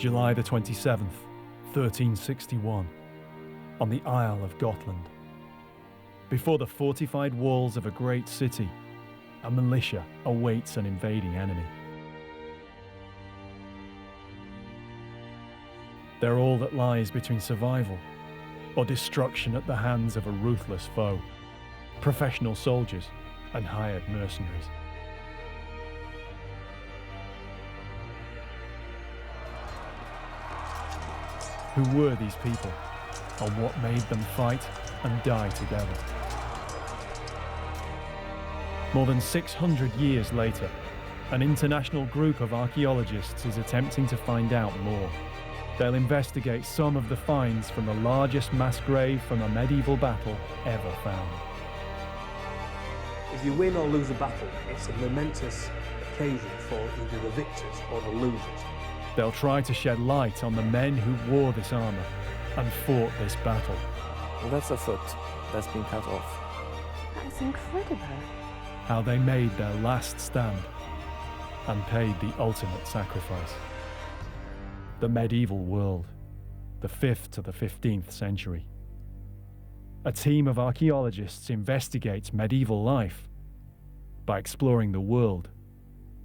July the 27th, 1361, on the Isle of Gotland. Before the fortified walls of a great city, a militia awaits an invading enemy. They're all that lies between survival or destruction at the hands of a ruthless foe, professional soldiers and hired mercenaries. Who were these people, and what made them fight and die together? More than 600 years later, an international group of archaeologists is attempting to find out more. They'll investigate some of the finds from the largest mass grave from a medieval battle ever found. If you win or lose a battle, it's a momentous occasion for either the victors or the losers. They'll try to shed light on the men who wore this armour and fought this battle. Well, that's a foot that's been cut off. That's incredible. How they made their last stand and paid the ultimate sacrifice. The medieval world, the 5th to the 15th century. A team of archaeologists investigates medieval life by exploring the world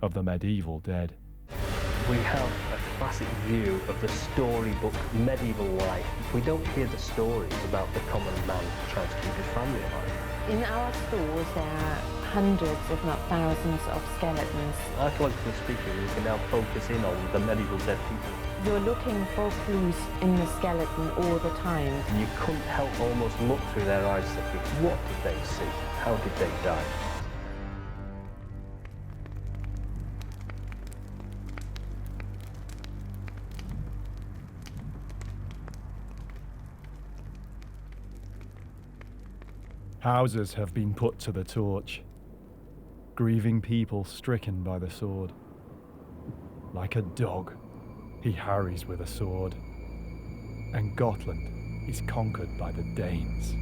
of the medieval dead. We have a classic view of the storybook medieval life. We don't hear the stories about the common man trying to keep his family alive. In our stores there are hundreds, if not thousands, of skeletons. Archaeologically speaking, we can now focus in on the medieval dead people. You're looking for clues in the skeleton all the time. You couldn't help almost look through their eyes thinking, what did they see? How did they die? Houses have been put to the torch, grieving people stricken by the sword. Like a dog, he harries with a sword, and Gotland is conquered by the Danes.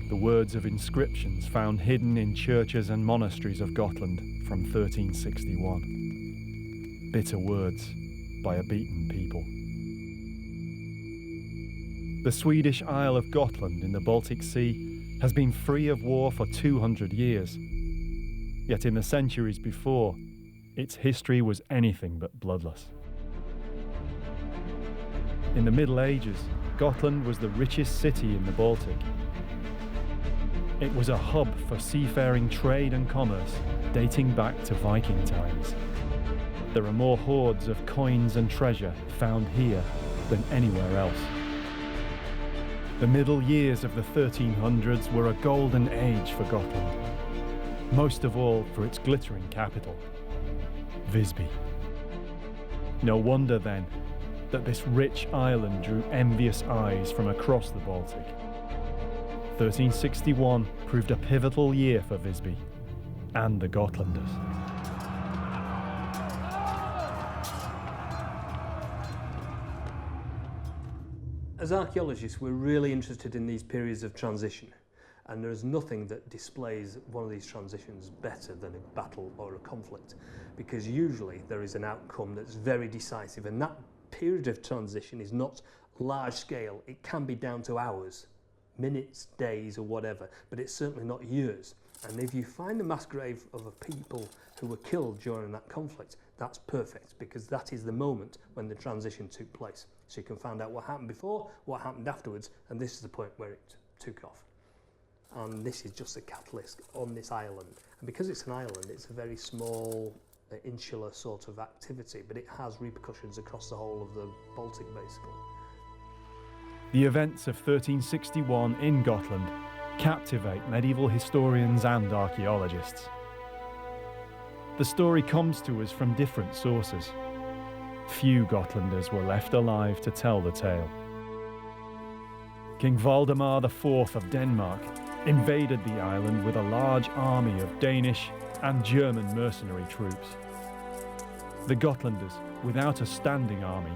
The words of inscriptions found hidden in churches and monasteries of Gotland from 1361. Bitter words by a beaten people. The Swedish Isle of Gotland in the Baltic Sea has been free of war for 200 years. Yet in the centuries before, its history was anything but bloodless. In the Middle Ages, Gotland was the richest city in the Baltic. It was a hub for seafaring trade and commerce dating back to Viking times. There are more hoards of coins and treasure found here than anywhere else. The middle years of the 1300s were a golden age for Gotland, most of all for its glittering capital, Visby. No wonder then that this rich island drew envious eyes from across the Baltic. 1361 proved a pivotal year for Visby and the Gotlanders. As archaeologists, we're really interested in these periods of transition, and there is nothing that displays one of these transitions better than a battle or a conflict, because usually there is an outcome that's very decisive, and that period of transition is not large scale. It can be down to hours, minutes, days, or whatever, but it's certainly not years. And if you find the mass grave of a people who were killed during that conflict, that's perfect, because that is the moment when the transition took place. So you can find out what happened before, what happened afterwards, and this is the point where it took off. And this is just a catalyst on this island. And because it's an island, it's a very small, insular sort of activity, but it has repercussions across the whole of the Baltic, basically. The events of 1361 in Gotland captivate medieval historians and archaeologists. The story comes to us from different sources. Few Gotlanders were left alive to tell the tale. King Valdemar IV of Denmark invaded the island with a large army of Danish and German mercenary troops. The Gotlanders, without a standing army,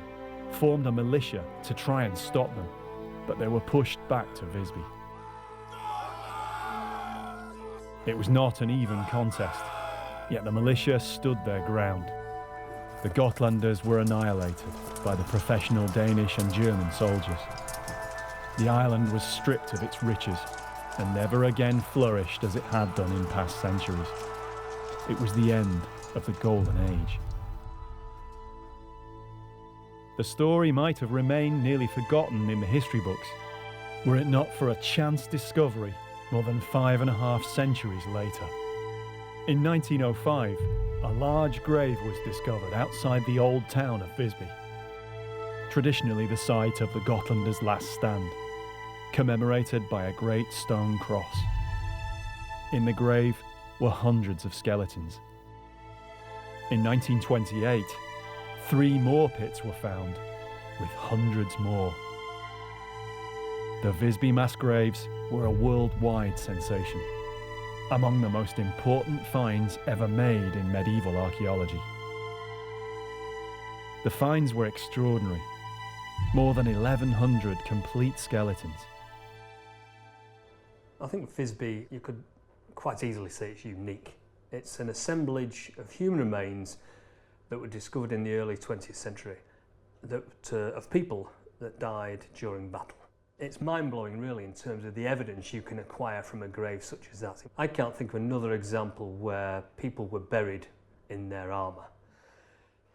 formed a militia to try and stop them, but they were pushed back to Visby. It was not an even contest, yet the militia stood their ground. the Gotlanders were annihilated by the professional Danish and German soldiers. The island was stripped of its riches and never again flourished as it had done in past centuries. It was the end of the Golden Age. The story might have remained nearly forgotten in the history books, were it not for a chance discovery more than 5.5 centuries later. In 1905, a large grave was discovered outside the old town of Visby, traditionally the site of the Gotlanders' last stand, commemorated by a great stone cross. In the grave were hundreds of skeletons. In 1928, 3 more pits were found, with hundreds more. The Visby mass graves were a worldwide sensation, among the most important finds ever made in medieval archaeology. The finds were extraordinary, more than 1,100 complete skeletons. I think Visby, you could quite easily say it's unique. It's an assemblage of human remains that were discovered in the early 20th century of people that died during battle. It's mind-blowing really in terms of the evidence you can acquire from a grave such as that. I can't think of another example where people were buried in their armour.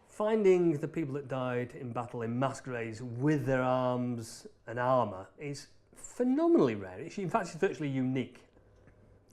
Finding the people that died in battle in mass graves with their arms and armour is phenomenally rare. In fact, it's virtually unique.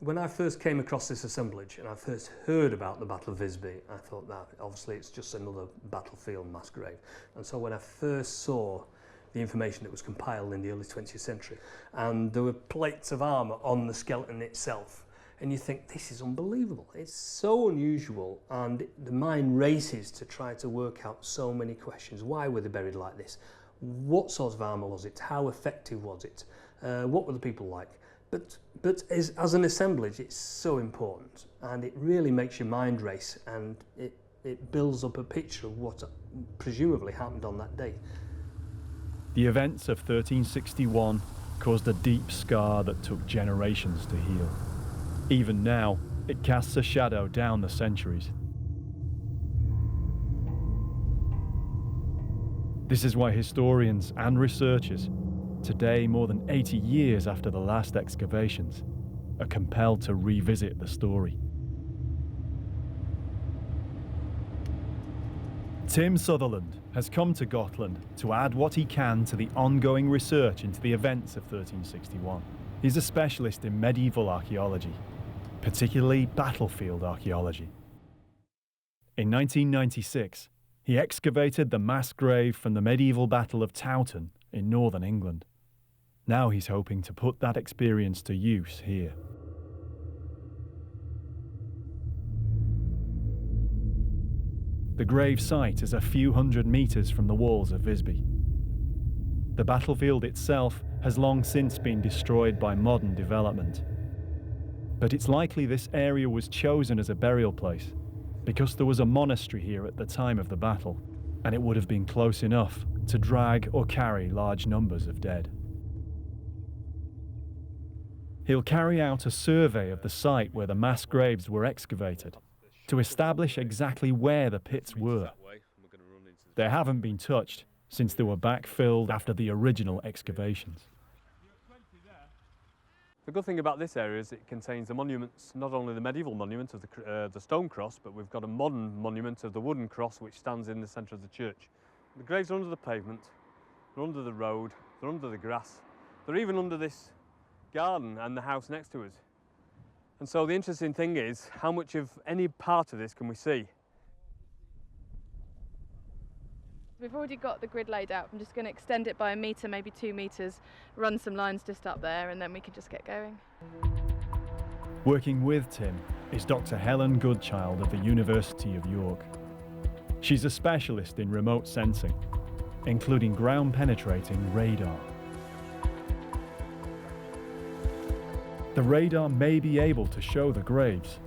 When I first came across this assemblage and I first heard about the Battle of Visby, I thought that obviously it's just another battlefield mass grave. And so when I first saw the information that was compiled in the early 20th century, and there were plates of armour on the skeleton itself, and you think, this is unbelievable. It's so unusual, and the mind races to try to work out so many questions. Why were they buried like this? What sort of armour was it? How effective was it? What were the people like? But as an assemblage, it's so important, and it really makes your mind race, and it builds up a picture of what presumably happened on that day. The events of 1361 caused a deep scar that took generations to heal. Even now, it casts a shadow down the centuries. This is why historians and researchers, today more than 80 years after the last excavations, are compelled to revisit the story. Tim Sutherland has come to Gotland to add what he can to the ongoing research into the events of 1361. He's a specialist in medieval archaeology, particularly battlefield archaeology. In 1996, he excavated the mass grave from the medieval Battle of Towton in northern England. Now he's hoping to put that experience to use here. The grave site is a few hundred metres from the walls of Visby. The battlefield itself has long since been destroyed by modern development. But it's likely this area was chosen as a burial place because there was a monastery here at the time of the battle, and it would have been close enough to drag or carry large numbers of dead. He'll carry out a survey of the site where the mass graves were excavated to establish exactly where the pits were. They haven't been touched since they were backfilled after the original excavations. The good thing about this area is it contains the monuments, not only the medieval monument of the stone cross, but we've got a modern monument of the wooden cross which stands in the centre of the church. The graves are under the pavement, they're under the road, they're under the grass, they're even under this garden and the house next to us. And so the interesting thing is, how much of any part of this can we see? We've already got the grid laid out. I'm just going to extend it by 1 metre, maybe 2 metres, run some lines just up there, and then we can just get going. Working with Tim is Dr. Helen Goodchild of the University of York. She's a specialist in remote sensing, including ground-penetrating radar. The radar may be able to show the graves,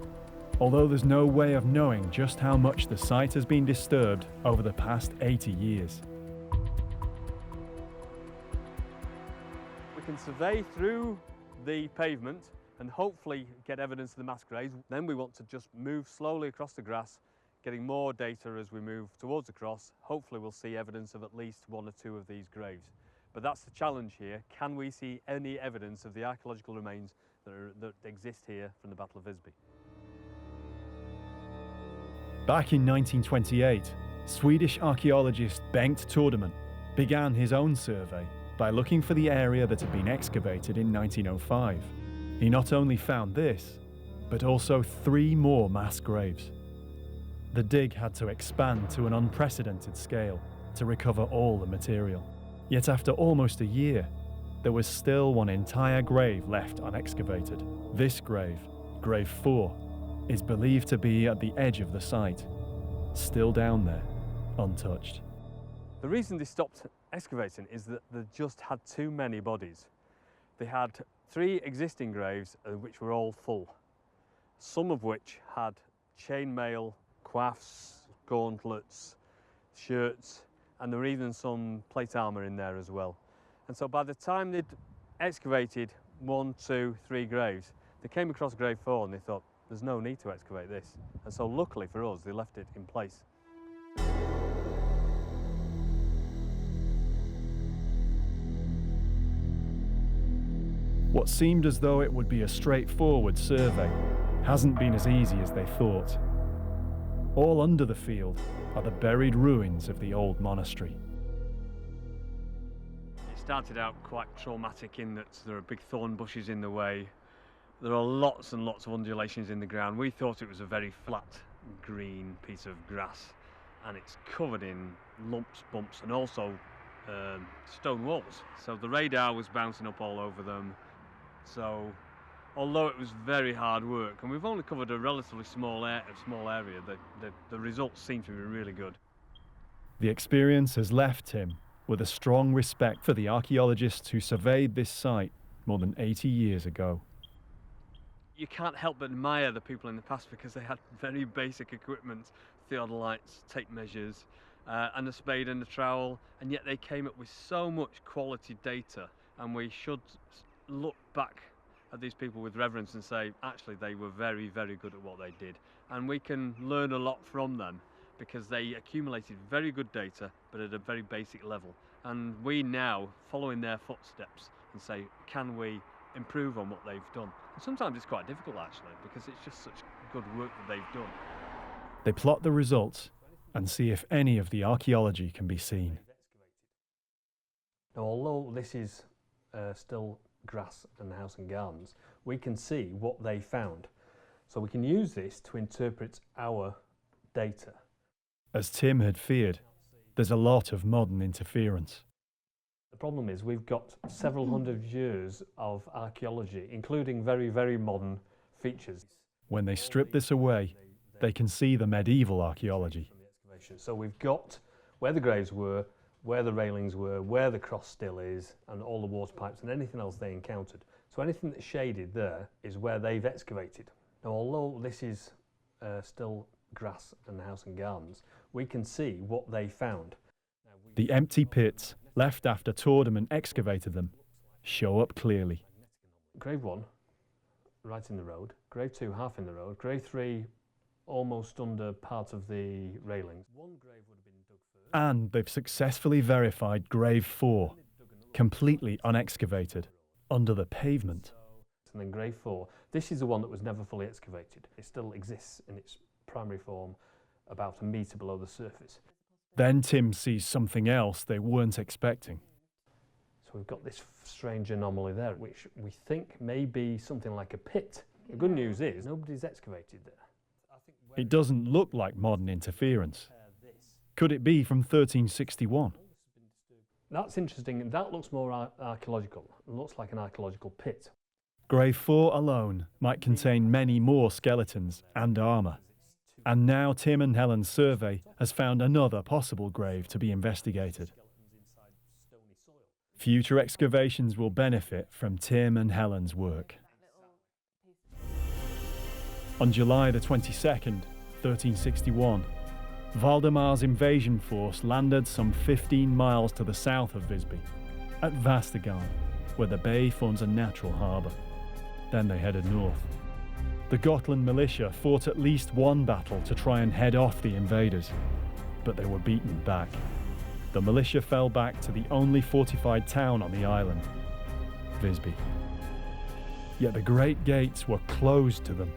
although there's no way of knowing just how much the site has been disturbed over the past 80 years. We can survey through the pavement and hopefully get evidence of the mass graves. Then we want to just move slowly across the grass, getting more data as we move towards the cross. Hopefully we'll see evidence of at least one or two of these graves. But that's the challenge here. Can we see any evidence of the archaeological remains that exist here from the Battle of Visby? Back in 1928, Swedish archaeologist Bengt Tordeman began his own survey by looking for the area that had been excavated in 1905. He not only found this, but also 3 more mass graves. The dig had to expand to an unprecedented scale to recover all the material. Yet after almost a year, there was still one entire grave left unexcavated. This grave, Grave 4, is believed to be at the edge of the site, still down there, untouched. The reason they stopped excavating is that they just had too many bodies. They had 3 existing graves which were all full, some of which had chainmail, coifs, gauntlets, shirts, and there were even some plate armour in there as well. And so by the time they'd excavated 1, 2, 3 graves, they came across Grave 4 and they thought, there's no need to excavate this. And so luckily for us, they left it in place. What seemed as though it would be a straightforward survey hasn't been as easy as they thought. All under the field are the buried ruins of the old monastery. It started out quite traumatic in that there are big thorn bushes in the way. There are lots and lots of undulations in the ground. We thought it was a very flat green piece of grass, and it's covered in lumps, bumps, and also stone walls. So the radar was bouncing up all over them. So although it was very hard work, and we've only covered a relatively small area, the results seem to be really good. The experience has left him with a strong respect for the archaeologists who surveyed this site more than 80 years ago. You can't help but admire the people in the past because they had very basic equipment, theodolites, tape measures, and a spade and a trowel, and yet they came up with so much quality data, and we should look back at these people with reverence and say, actually, they were very, very good at what they did. And we can learn a lot from them because they accumulated very good data, but at a very basic level. And we now follow in their footsteps and say, can we improve on what they've done? And sometimes it's quite difficult, actually, because it's just such good work that they've done. They plot the results and see if any of the archaeology can be seen. Now, although this is still grass and house and gardens, we can see what they found. So we can use this to interpret our data. As Tim had feared, there's a lot of modern interference. The problem is we've got several hundred years of archaeology, including very, very modern features. When they strip this away, they can see the medieval archaeology. So we've got where the graves were, where the railings were, where the cross still is, and all the water pipes and anything else they encountered. So anything that's shaded there is where they've excavated. Now, although this is still grass and house and gardens, we can see what they found. The empty pits, left after Tordeman excavated them, show up clearly. Grave 1, right in the road. Grave 2, half in the road. Grave 3, almost under part of the railings. One grave would have been dug first. And they've successfully verified Grave 4, completely unexcavated, under the pavement. And then Grave 4, this is the one that was never fully excavated. It still exists in its primary form about a metre below the surface. Then Tim sees something else they weren't expecting. So we've got this strange anomaly there, which we think may be something like a pit. The good news is nobody's excavated there. It doesn't look like modern interference. Could it be from 1361? That's interesting. That looks more archaeological. It looks like an archaeological pit. Grave 4 alone might contain many more skeletons and armour. And now Tim and Helen's survey has found another possible grave to be investigated. Future excavations will benefit from Tim and Helen's work. On July the 22nd, 1361, Valdemar's invasion force landed some 15 miles to the south of Visby, at Vastegarn, where the bay forms a natural harbour. Then they headed north. The Gotland Militia fought at least one battle to try and head off the invaders, but they were beaten back. The militia fell back to the only fortified town on the island, Visby. Yet the great gates were closed to them.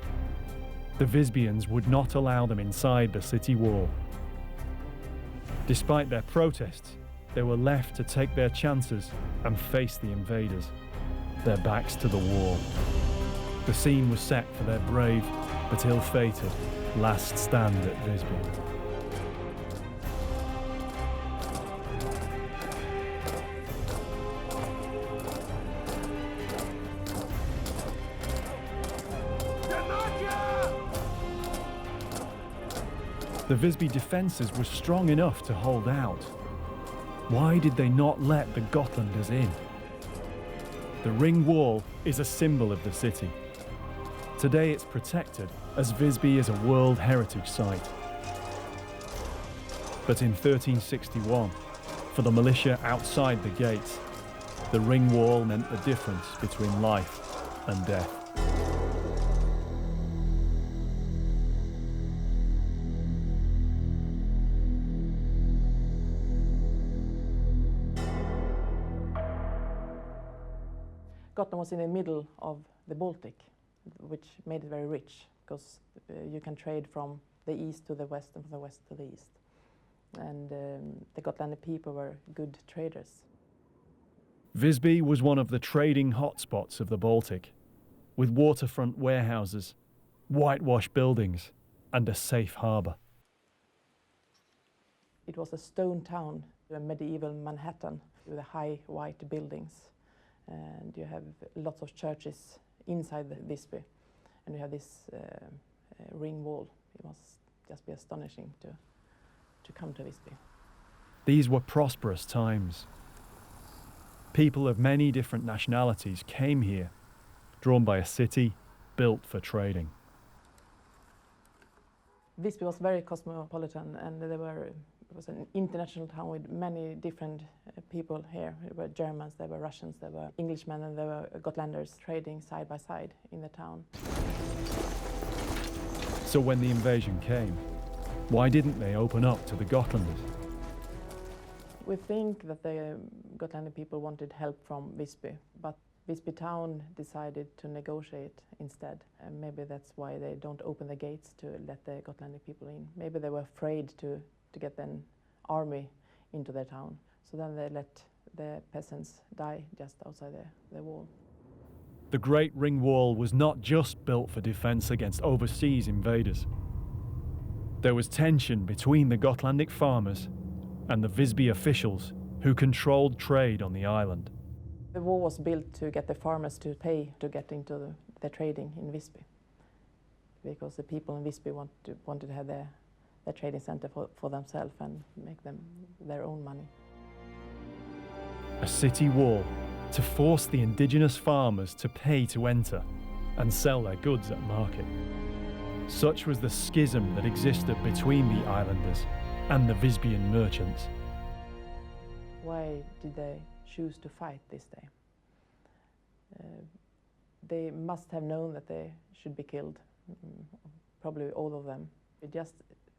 The Visbyans would not allow them inside the city wall. Despite their protests, they were left to take their chances and face the invaders, their backs to the wall. The scene was set for their brave but ill-fated last stand at Visby. The Visby defences were strong enough to hold out. Why did they not let the Gotlanders in? The ring wall is a symbol of the city. Today it's protected as Visby is a World Heritage Site. But in 1361, for the militia outside the gates, the ring wall meant the difference between life and death. Gotland was in the middle of the Baltic, which made it very rich, because you can trade from the east to the west and from the west to the east. And the Gotland people were good traders. Visby was one of the trading hotspots of the Baltic, with waterfront warehouses, whitewashed buildings, and a safe harbour. It was a stone town, a medieval Manhattan, with high white buildings. And you have lots of churches inside the Visby, and you have this ring wall. It must just be astonishing to come to Visby. These were prosperous times. People of many different nationalities came here, drawn by a city built for trading. Visby was very cosmopolitan, and it was an international town with many different people here. There were Germans, there were Russians, there were Englishmen, and there were Gotlanders trading side by side in the town. So when the invasion came, why didn't they open up to the Gotlanders? We think that the Gotland people wanted help from Visby, but Visby town decided to negotiate instead. And maybe that's why they don't open the gates to let the Gotland people in. Maybe they were afraid to get an army into their town. So then they let the peasants die just outside the wall. The Great Ring Wall was not just built for defence against overseas invaders. There was tension between the Gotlandic farmers and the Visby officials who controlled trade on the island. The wall was built to get the farmers to pay to get into the trading in Visby, because the people in Visby wanted to have their trading centre for themselves and make them their own money. A city wall to force the indigenous farmers to pay to enter and sell their goods at market. Such was the schism that existed between the islanders and the Visbian merchants. Why did they choose to fight this day? They must have known that they should be killed, probably all of them. Just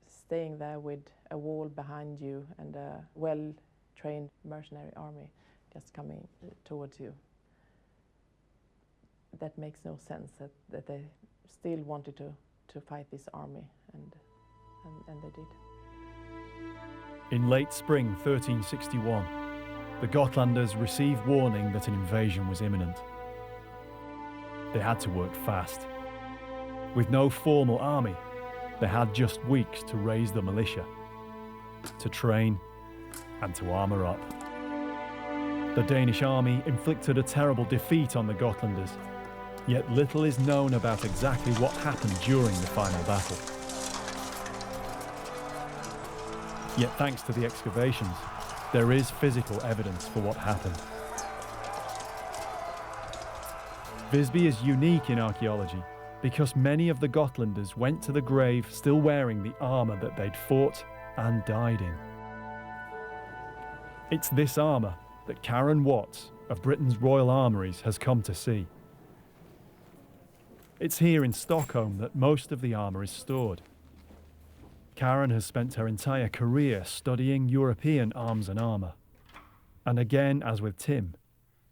staying there with a wall behind you and a well-trained mercenary army just coming towards you. That makes no sense, that they still wanted to fight this army, and they did. In late spring 1361, the Gotlanders received warning that an invasion was imminent. They had to work fast. With no formal army, they had just weeks to raise the militia, to train and to armour up. The Danish army inflicted a terrible defeat on the Gotlanders, yet little is known about exactly what happened during the final battle. Yet thanks to the excavations, there is physical evidence for what happened. Visby is unique in archaeology because many of the Gotlanders went to the grave still wearing the armour that they'd fought and died in. It's this armour that Karen Watts of Britain's Royal Armouries has come to see. It's here in Stockholm that most of the armour is stored. Karen has spent her entire career studying European arms and armour. And again, as with Tim,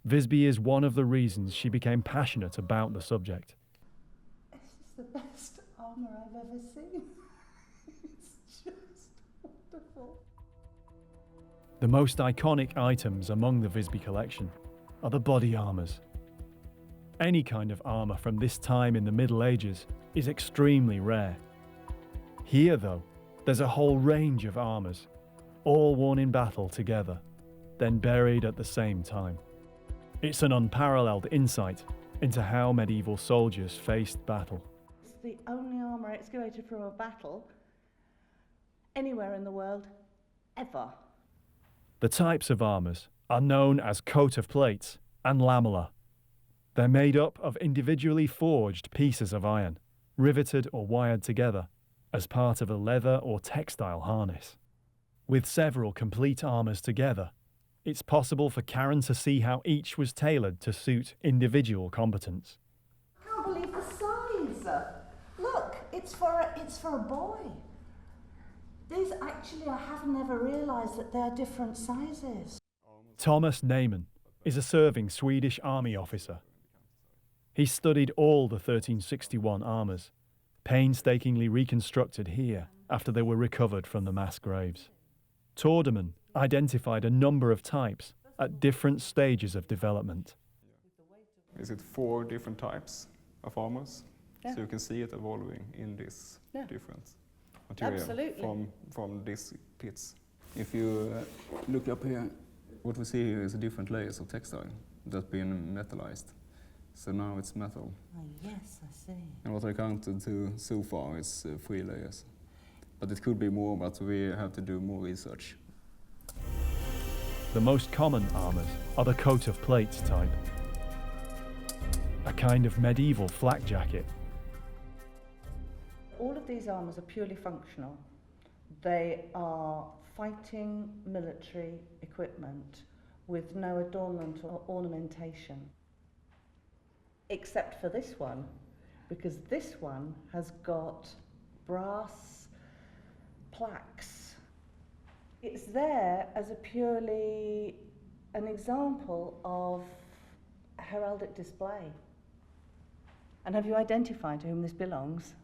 Visby is one of the reasons she became passionate about the subject. This is the best armour I've ever seen. It's just wonderful. The most iconic items among the Visby collection are the body armours. Any kind of armour from this time in the Middle Ages is extremely rare. Here, though, there's a whole range of armours, all worn in battle together, then buried at the same time. It's an unparalleled insight into how medieval soldiers faced battle. It's the only armour excavated from a battle anywhere in the world, ever. The types of armours are known as coat of plates and lamella. They're made up of individually forged pieces of iron, riveted or wired together as part of a leather or textile harness. With several complete armours together, it's possible for Karen to see how each was tailored to suit individual combatants. I can't believe the size. Look, it's for a boy. These actually, I have never realised that they're different sizes. Thomas Neyman is a serving Swedish army officer. He studied all the 1361 armours, painstakingly reconstructed here after they were recovered from the mass graves. Tordeman identified a number of types at different stages of development. Is it 4 different types of armors? Yeah. So you can see it evolving in this different material Absolutely. from these pits. If you look up here, what we see here is different layers of textile that's been metallized. So now it's metal. Oh, yes, I see. And what I counted to so far is 3 layers. But it could be more, but we have to do more research. The most common armours are the coat of plates type, a kind of medieval flak jacket. All of these armours are purely functional. They are fighting military equipment with no adornment or ornamentation. Except for this one, because this one has got brass plaques. It's there as a purely an example of heraldic display. And have you identified to whom this belongs?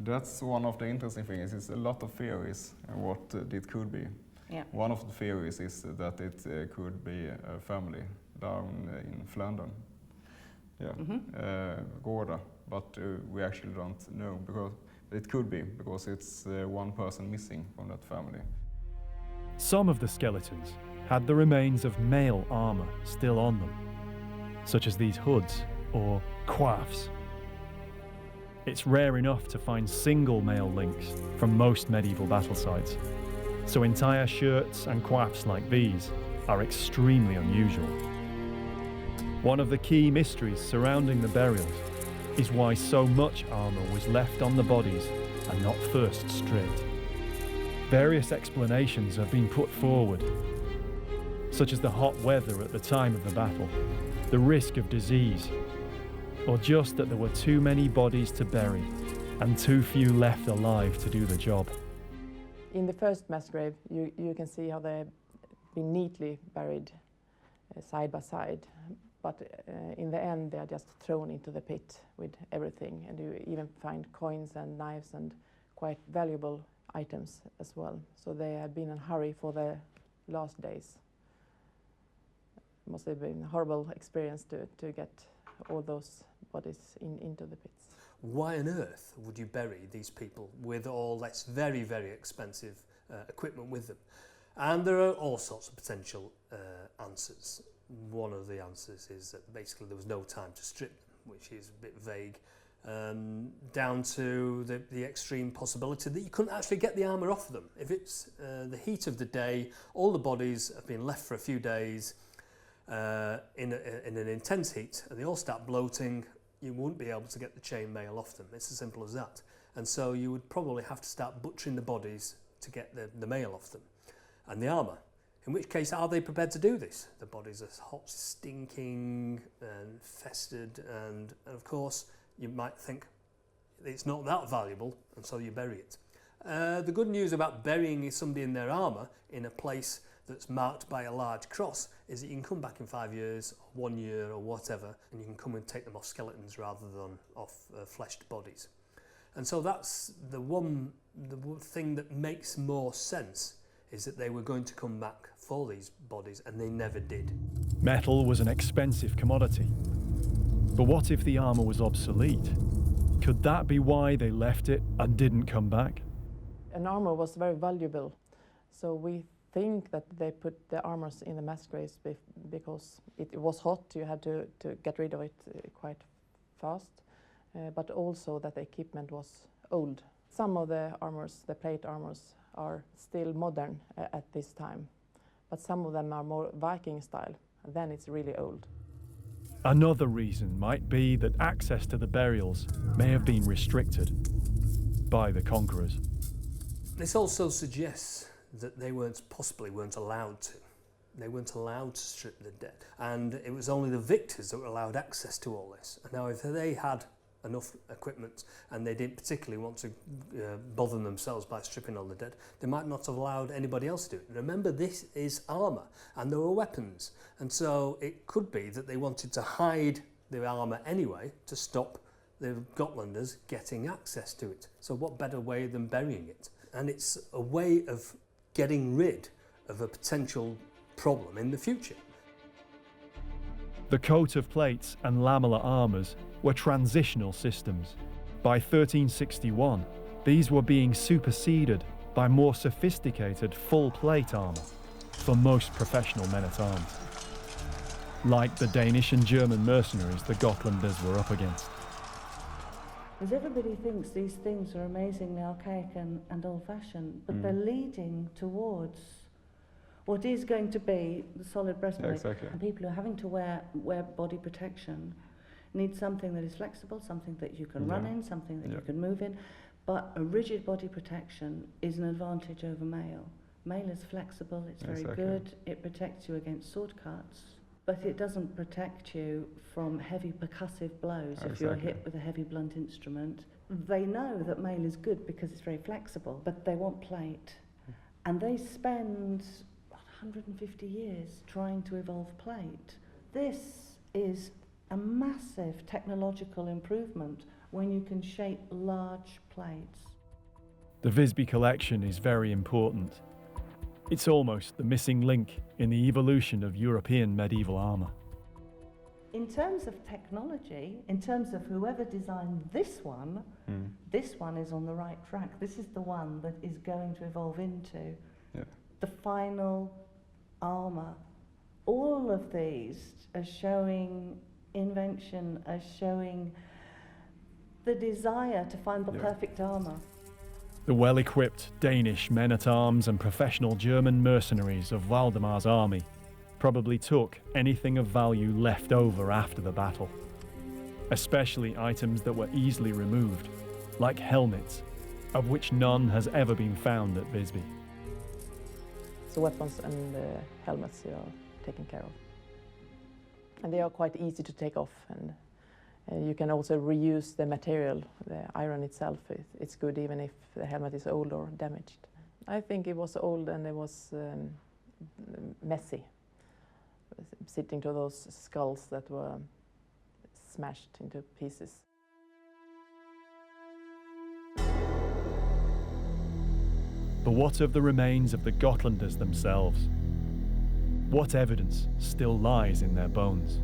That's one of the interesting things. It's a lot of theories and what it could be. Yeah. One of the theories is that it could be a family down in Flandern. Yeah, Gårda, but we actually don't know because it could be because it's one person missing from that family. Some of the skeletons had the remains of male armour still on them, such as these hoods or coifs. It's rare enough to find single male links from most medieval battle sites, so entire shirts and coifs like these are extremely unusual. One of the key mysteries surrounding the burials is why so much armour was left on the bodies and not first stripped. Various explanations have been put forward, such as the hot weather at the time of the battle, the risk of disease, or just that there were too many bodies to bury and too few left alive to do the job. In the first mass grave, you can see how they've been neatly buried side by side. But in the end, they are just thrown into the pit with everything, and you even find coins and knives and quite valuable items as well. So they had been in a hurry for their last days. It must have been a horrible experience to get all those bodies into the pits. Why on earth would you bury these people with all this very, very expensive equipment with them? And there are all sorts of potential answers. One of the answers is that basically there was no time to strip them, which is a bit vague, down to the extreme possibility that you couldn't actually get the armour off them. If it's the heat of the day, all the bodies have been left for a few days in an intense heat, and they all start bloating, you wouldn't be able to get the chain mail off them. It's as simple as that. And so you would probably have to start butchering the bodies to get the mail off them and the armour. In which case, are they prepared to do this? The bodies are hot, stinking and festered, and of course, you might think it's not that valuable, and so you bury it. The good news about burying somebody in their armour in a place that's marked by a large cross is that you can come back in 5 years, or 1 year, or whatever, and you can come and take them off skeletons rather than off fleshed bodies. And so that's the one thing that makes more sense, is that they were going to come back for these bodies, and they never did. Metal was an expensive commodity. But what if the armour was obsolete? Could that be why they left it and didn't come back? An armour was very valuable, so we think that they put the armours in the mass graves because it was hot, you had to get rid of it quite fast, but also that the equipment was old. Some of the armours, the plate armours, are still modern at this time, but some of them are more Viking style, and then it's really old. Another reason might be that access to the burials may have been restricted by the conquerors. This also suggests that they possibly weren't allowed to. They weren't allowed to strip the dead, and it was only the victors that were allowed access to all this. And now if they had enough equipment and they didn't particularly want to bother themselves by stripping all the dead, they might not have allowed anybody else to do it. Remember, this is armour and there were weapons, and so it could be that they wanted to hide the armour anyway to stop the Gotlanders getting access to it. So what better way than burying it? And it's a way of getting rid of a potential problem in the future. The coat of plates and lamellar armours were transitional systems. By 1361, these were being superseded by more sophisticated full plate armour for most professional men-at-arms, like the Danish and German mercenaries the Gotlanders were up against. Because everybody thinks these things are amazingly archaic and old-fashioned, but they're leading towards what is going to be the solid breastplate. Yeah, exactly. And people who are having to wear body protection need something that is flexible, something that you can run in, something that you can move in. But a rigid body protection is an advantage over mail. Mail is flexible, it's very good, it protects you against sword cuts, but it doesn't protect you from heavy percussive blows if you're hit with a heavy blunt instrument. They know that mail is good because it's very flexible, but they want plate. And they spend 150 years trying to evolve plate. This is a massive technological improvement when you can shape large plates. The Visby collection is very important. It's almost the missing link in the evolution of European medieval armour. In terms of technology, in terms of whoever designed this one is on the right track. This is the one that is going to evolve into the final armour. All of these are showing invention, are showing the desire to find the perfect armour. The well-equipped Danish men-at-arms and professional German mercenaries of Valdemar's army probably took anything of value left over after the battle, especially items that were easily removed, like helmets, of which none has ever been found at Visby. So weapons and helmets you are taken care of. And they are quite easy to take off, and you can also reuse the material, the iron itself. It's good even if the helmet is old or damaged. I think it was old and it was messy, sitting to those skulls that were smashed into pieces. But what of the remains of the Gotlanders themselves? What evidence still lies in their bones?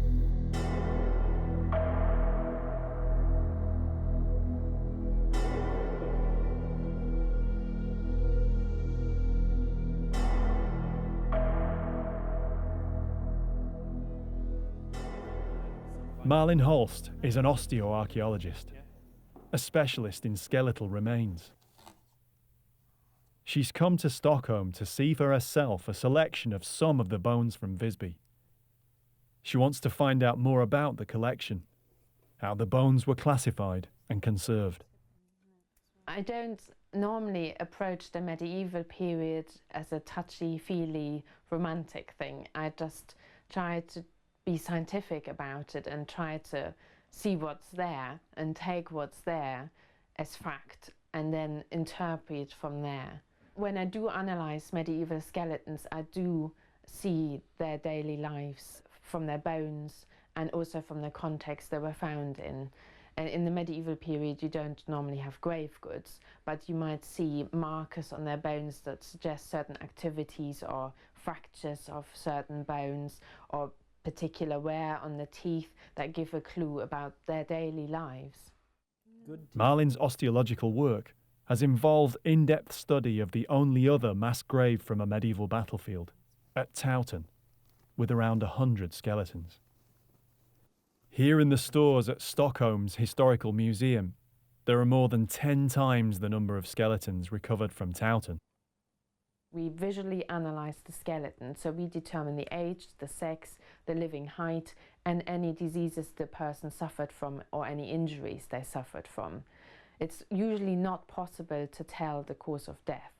Malin Holst is an osteoarchaeologist, a specialist in skeletal remains. She's come to Stockholm to see for herself a selection of some of the bones from Visby. She wants to find out more about the collection, how the bones were classified and conserved. I don't normally approach the medieval period as a touchy-feely romantic thing. I just try to be scientific about it and try to see what's there and take what's there as fact and then interpret from there. When I do analyze medieval skeletons, I do see their daily lives from their bones and also from the context they were found in. And in the medieval period, you don't normally have grave goods, but you might see markers on their bones that suggest certain activities or fractures of certain bones or particular wear on the teeth that give a clue about their daily lives. Malin's osteological work has involved in-depth study of the only other mass grave from a medieval battlefield, at Towton, with around 100 skeletons. Here in the stores at Stockholm's Historical Museum, there are more than 10 times the number of skeletons recovered from Towton. We visually analyze the skeleton, so we determine the age, the sex, the living height, and any diseases the person suffered from or any injuries they suffered from. It's usually not possible to tell the cause of death.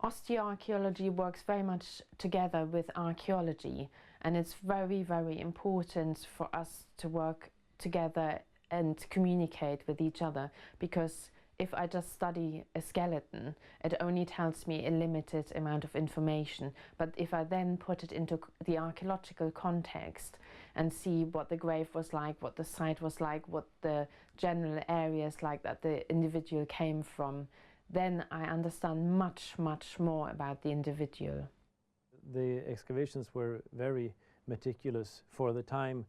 Osteoarchaeology works very much together with archaeology, and it's very, very important for us to work together and to communicate with each other, because if I just study a skeleton, it only tells me a limited amount of information. But if I then put it into the archaeological context and see what the grave was like, what the site was like, what the general areas like that the individual came from, then I understand much, much more about the individual. The excavations were very meticulous for the time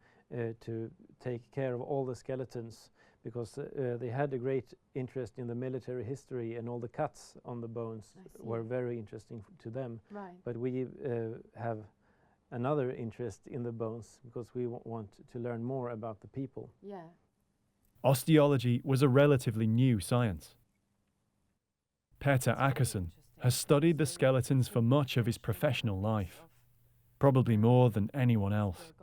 to take care of all the skeletons, because they had a great interest in the military history, and all the cuts on the bones were very interesting to them. Right. But we have another interest in the bones because we want to learn more about the people. Yeah. Osteology was a relatively new science. Peter Ackerson has studied the skeletons for much of his professional life, probably more than anyone else.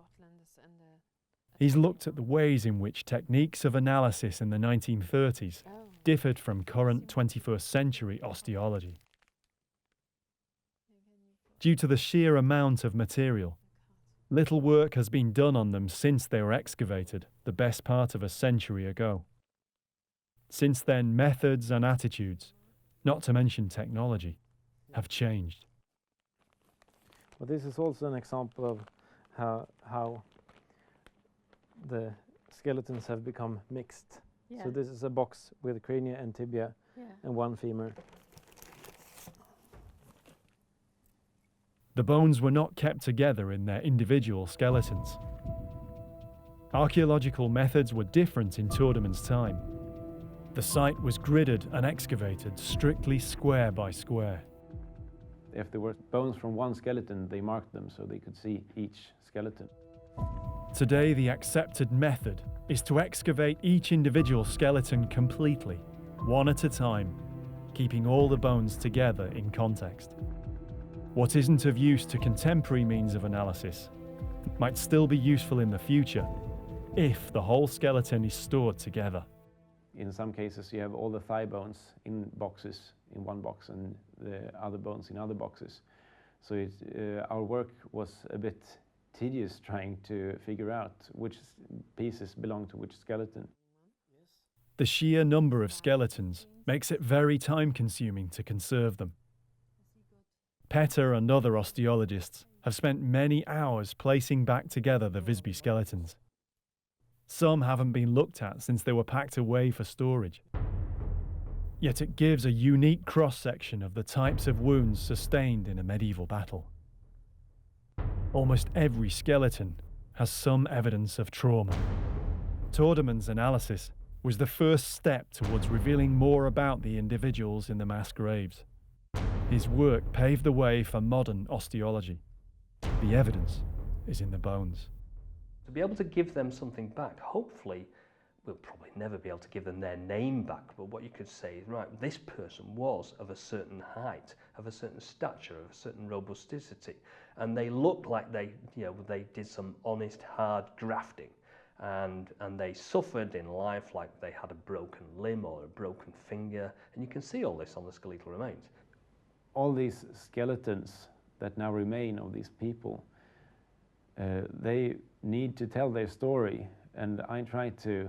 He's looked at the ways in which techniques of analysis in the 1930s differed from current 21st century osteology. Due to the sheer amount of material, little work has been done on them since they were excavated, the best part of a century ago. Since then, methods and attitudes, not to mention technology, have changed. But this is also an example of how the skeletons have become mixed. Yeah. So this is a box with crania and tibia and one femur. The bones were not kept together in their individual skeletons. Archaeological methods were different in Tordeman's time. The site was gridded and excavated strictly square by square. If there were bones from one skeleton, they marked them so they could see each skeleton. Today, the accepted method is to excavate each individual skeleton completely, one at a time, keeping all the bones together in context. What isn't of use to contemporary means of analysis might still be useful in the future if the whole skeleton is stored together. In some cases, you have all the thigh bones in boxes in one box and the other bones in other boxes. So our work was a bit tedious trying to figure out which pieces belong to which skeleton. The sheer number of skeletons makes it very time-consuming to conserve them. Petter and other osteologists have spent many hours placing back together the Visby skeletons. Some haven't been looked at since they were packed away for storage. Yet it gives a unique cross-section of the types of wounds sustained in a medieval battle. Almost every skeleton has some evidence of trauma. Tordeman's analysis was the first step towards revealing more about the individuals in the mass graves. His work paved the way for modern osteology. The evidence is in the bones. To be able to give them something back, hopefully, we'll probably never be able to give them their name back, but what you could say is, right, this person was of a certain height, of a certain stature, of a certain robusticity, and they looked like they did some honest, hard grafting, and they suffered in life like they had a broken limb or a broken finger, and you can see all this on the skeletal remains. All these skeletons that now remain of these people, they need to tell their story and I try to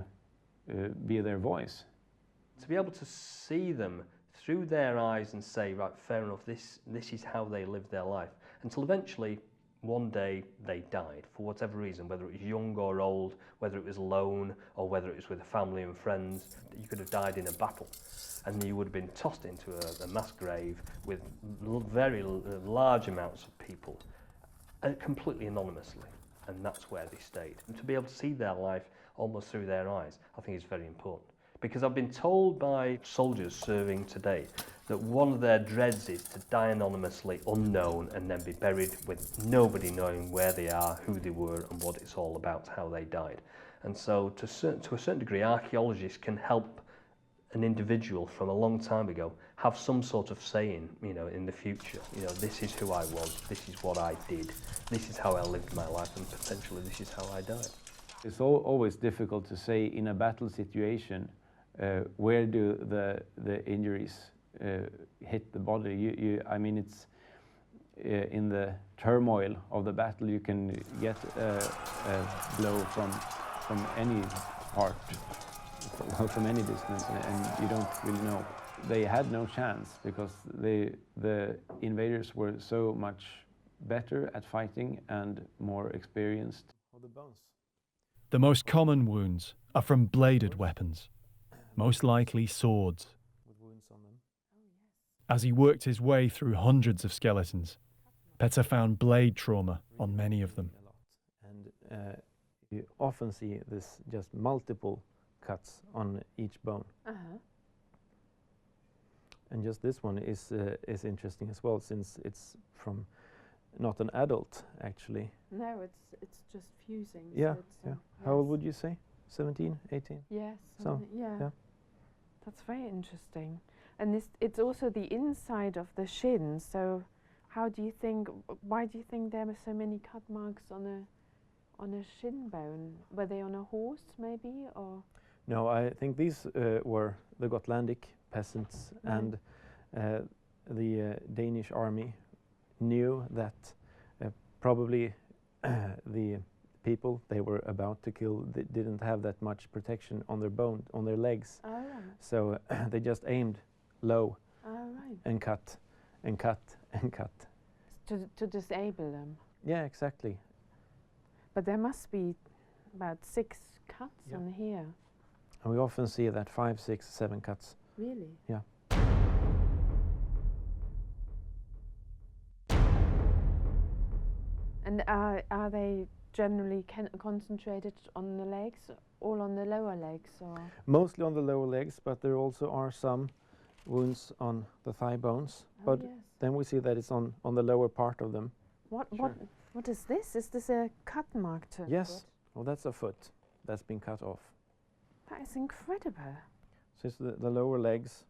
be their voice. To be able to see them through their eyes and say, right, fair enough, this is how they lived their life, until eventually one day they died for whatever reason, whether it was young or old, whether it was alone or whether it was with family and friends. You could have died in a battle and you would have been tossed into a mass grave with very large amounts of people, completely anonymously, and that's where they stayed. And to be able to see their life almost through their eyes, I think is very important. Because I've been told by soldiers serving today that one of their dreads is to die anonymously, unknown, and then be buried with nobody knowing where they are, who they were, and what it's all about, how they died. And so to a certain degree, archaeologists can help an individual from a long time ago have some sort of saying, you know, in the future, you know, this is who I was, this is what I did, this is how I lived my life, and potentially this is how I died. It's always difficult to say in a battle situation where do the injuries hit the body. I mean, it's in the turmoil of the battle you can get a blow from any part, from any distance, and you don't really know. They had no chance because the invaders were so much better at fighting and more experienced. The most common wounds are from bladed weapons, most likely swords. As he worked his way through hundreds of skeletons, Petter found blade trauma on many of them. And you often see this just multiple cuts on each bone. And just this one is interesting as well, since it's from not an adult actually. No, it's just fusing. Yeah, so it's, yeah. yes. How old would you say? 17, 18? Yes. So, yeah. That's very interesting. And it's also the inside of the shin. So, why do you think there were so many cut marks on a shin bone? Were they on a horse, maybe, or? No, I think these were the Gotlandic peasants, and the Danish army knew that probably the people they were about to kill didn't have that much protection on their legs. Oh, right. So they just aimed low right. and cut and cut and cut. To disable them. Yeah, exactly. But there must be about 6 cuts on here. And we often see that 5, 6, 7 cuts. Really? Yeah. And are they generally concentrated on the legs, all on the lower legs, or? Mostly on the lower legs, but there also are some wounds on the thigh bones. Oh, but yes. then we see that it's on the lower part of them. What is this? Is this a cut mark to Yes. foot? Well, that's a foot that's been cut off. That is incredible. So it's the lower legs,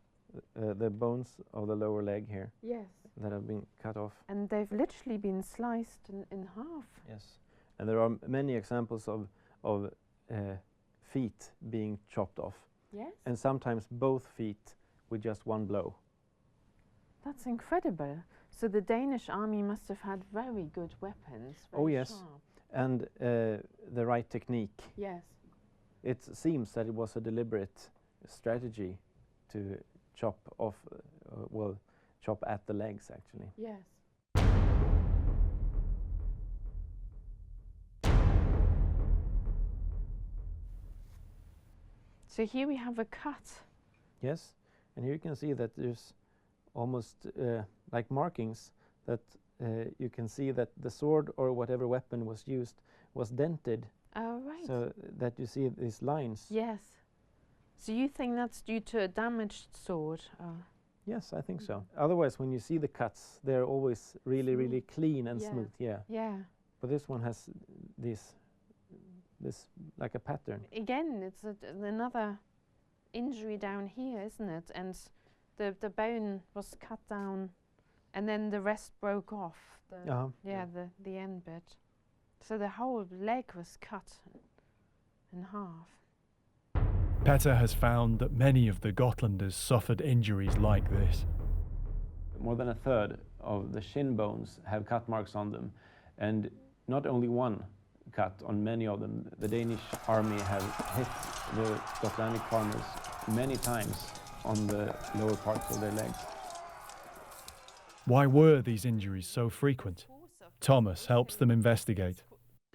the bones of the lower leg here. Yes. That have been cut off. And they've literally been sliced in half. Yes. And there are many examples of feet being chopped off. Yes. And sometimes both feet with just one blow. That's incredible. So the Danish army must have had very good weapons. Oh, very yes. sharp. And the right technique. Yes. It seems that it was a deliberate strategy to chop off, chop at the legs actually. Yes. So here we have a cut. Yes, and here you can see that there's almost like markings that you can see that the sword or whatever weapon was used was dented. Oh, right. So that you see these lines. Yes. So you think that's due to a damaged sword? Yes, I think so. Otherwise, when you see the cuts, they're always really, really clean and smooth. Yeah. Yeah. But this one has this like a pattern. Again, it's another injury down here, isn't it? And the bone was cut down, and then the rest broke off. The end bit. So the whole leg was cut in half. Petter has found that many of the Gotlanders suffered injuries like this. More than a third of the shin bones have cut marks on them, and not only one. cut on many of them. The Danish army have hit the Gotlandic farmers many times on the lower parts of their legs. Why were these injuries so frequent? Thomas helps them investigate.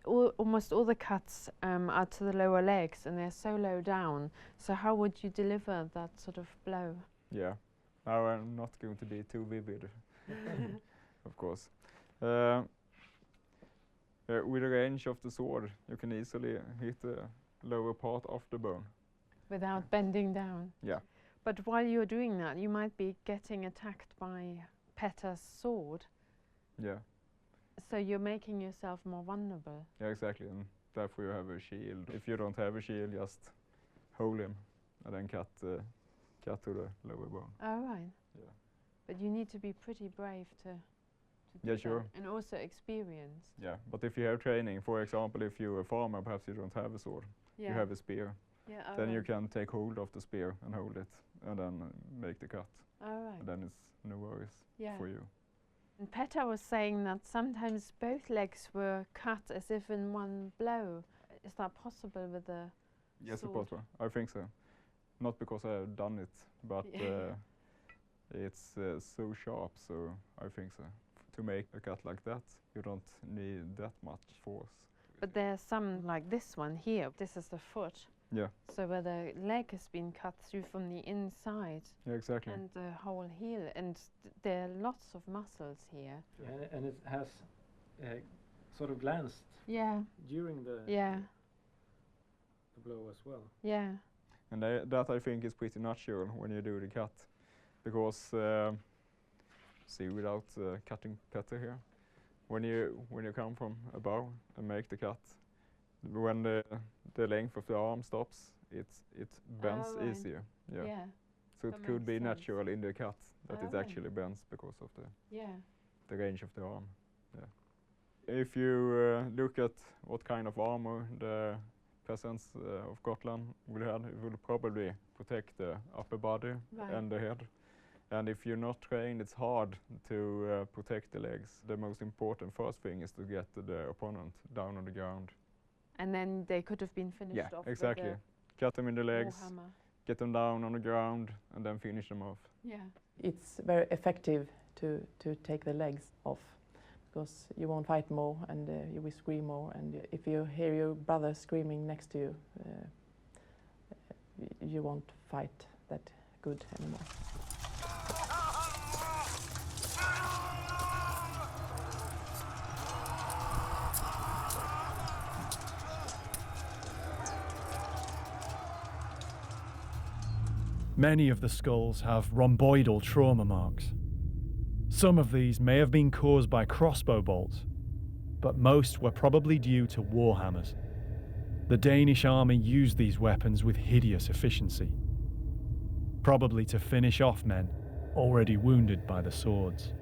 Almost all the cuts are to the lower legs, and they're so low down. So how would you deliver that sort of blow? Yeah, now I'm not going to be too vivid, of course. With the range of the sword, you can easily hit the lower part of the bone. Without bending down? Yeah. But while you're doing that, you might be getting attacked by Peter's sword. Yeah. So you're making yourself more vulnerable. Yeah, exactly, and therefore you have a shield. If you don't have a shield, just hold him and then cut to the lower bone. Oh, right. Yeah. But you need to be pretty brave to do Yeah, sure. that, and also experienced. Yeah, but if you have training, for example, if you're a farmer, perhaps you don't have a sword, Yeah. you have a spear. Yeah, Then you right. can take hold of the spear and hold it, and then make the cut. Oh, right. And then it's no worries Yeah. for you. And Petter was saying that sometimes both legs were cut as if in one blow. Is that possible with the Yes, it's sword? possible. I think so. Not because I have done it, but Yeah. it's so sharp, so I think so. To make a cut like that, you don't need that much force. But there's some like this one here. This is the foot. Yeah. So where the leg has been cut through from the inside. Yeah, exactly. And the whole heel. And there are lots of muscles here. Yeah, and it has sort of glanced Yeah. during the blow as well. Yeah. And that I think is pretty natural when you do the cut, because see, without cutting Petter here, when you come from above and make the cut, when the length of the arm stops, it bends right. easier. Yeah. Yeah. So That it could be makes sense. natural in the cut that it right. actually bends because of Yeah. the range of the arm. Yeah. If you look at what kind of armor the peasants of Gotland will have, it will probably protect the upper body Right. and the head. And if you're not trained, it's hard to protect the legs. The most important first thing is to get the opponent down on the ground. And then they could have been finished off exactly. with Cut them in the the legs, warhammer. get them down on the ground, and then finish them off. Yeah. It's very effective to take the legs off, because you won't fight more and you will scream more. And if you hear your brother screaming next to you, you won't fight that good anymore. Many of the skulls have rhomboidal trauma marks. Some of these may have been caused by crossbow bolts, but most were probably due to warhammers. The Danish army used these weapons with hideous efficiency, probably to finish off men already wounded by the swords.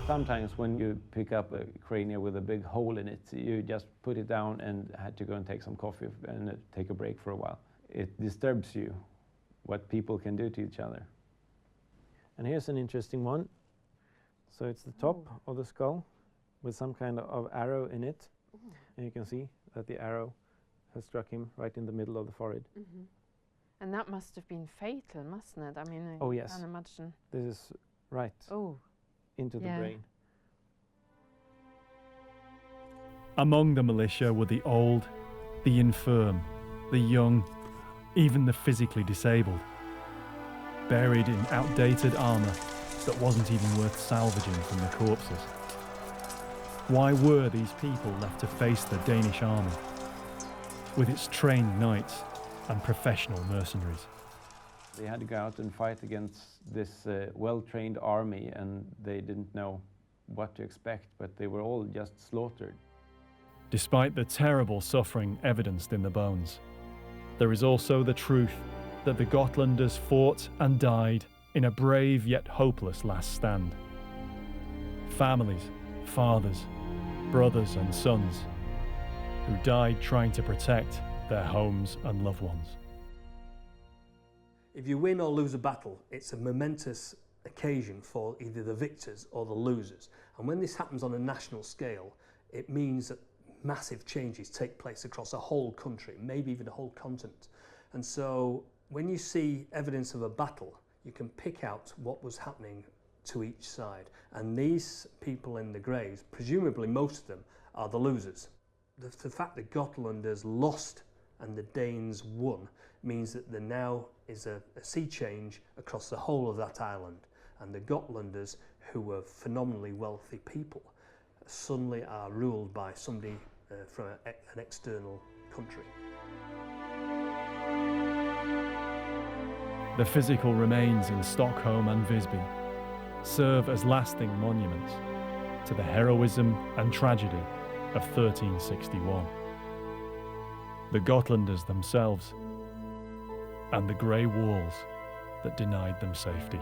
Sometimes when you pick up a cranium with a big hole in it, you just put it down and had to go and take some coffee and take a break for a while. It disturbs you, what people can do to each other. And here's an interesting one. So it's the top of the skull with some kind of arrow in it. And you can see that the arrow has struck him right in the middle of the forehead. Mm-hmm. And that must have been fatal, mustn't it? I mean, Oh, I yes. can't imagine. This is right into the Yeah. brain. Among the militia were the old, the infirm, the young, even the physically disabled, buried in outdated armour that wasn't even worth salvaging from the corpses. Why were these people left to face the Danish army, with its trained knights and professional mercenaries? They had to go out and fight against this well-trained army, and they didn't know what to expect, but they were all just slaughtered. Despite the terrible suffering evidenced in the bones, there is also the truth that the Gotlanders fought and died in a brave yet hopeless last stand. Families, fathers, brothers and sons, who died trying to protect their homes and loved ones. If you win or lose a battle, it's a momentous occasion for either the victors or the losers. And when this happens on a national scale, it means that massive changes take place across a whole country, maybe even a whole continent. And so when you see evidence of a battle, you can pick out what was happening to each side. And these people in the graves, presumably most of them, are the losers. The fact that Gotlanders lost and the Danes won means that there now is a sea change across the whole of that island, and the Gotlanders, who were phenomenally wealthy people, suddenly are ruled by somebody from an external country. The physical remains in Stockholm and Visby serve as lasting monuments to the heroism and tragedy of 1361. The Gotlanders themselves and the grey walls that denied them safety.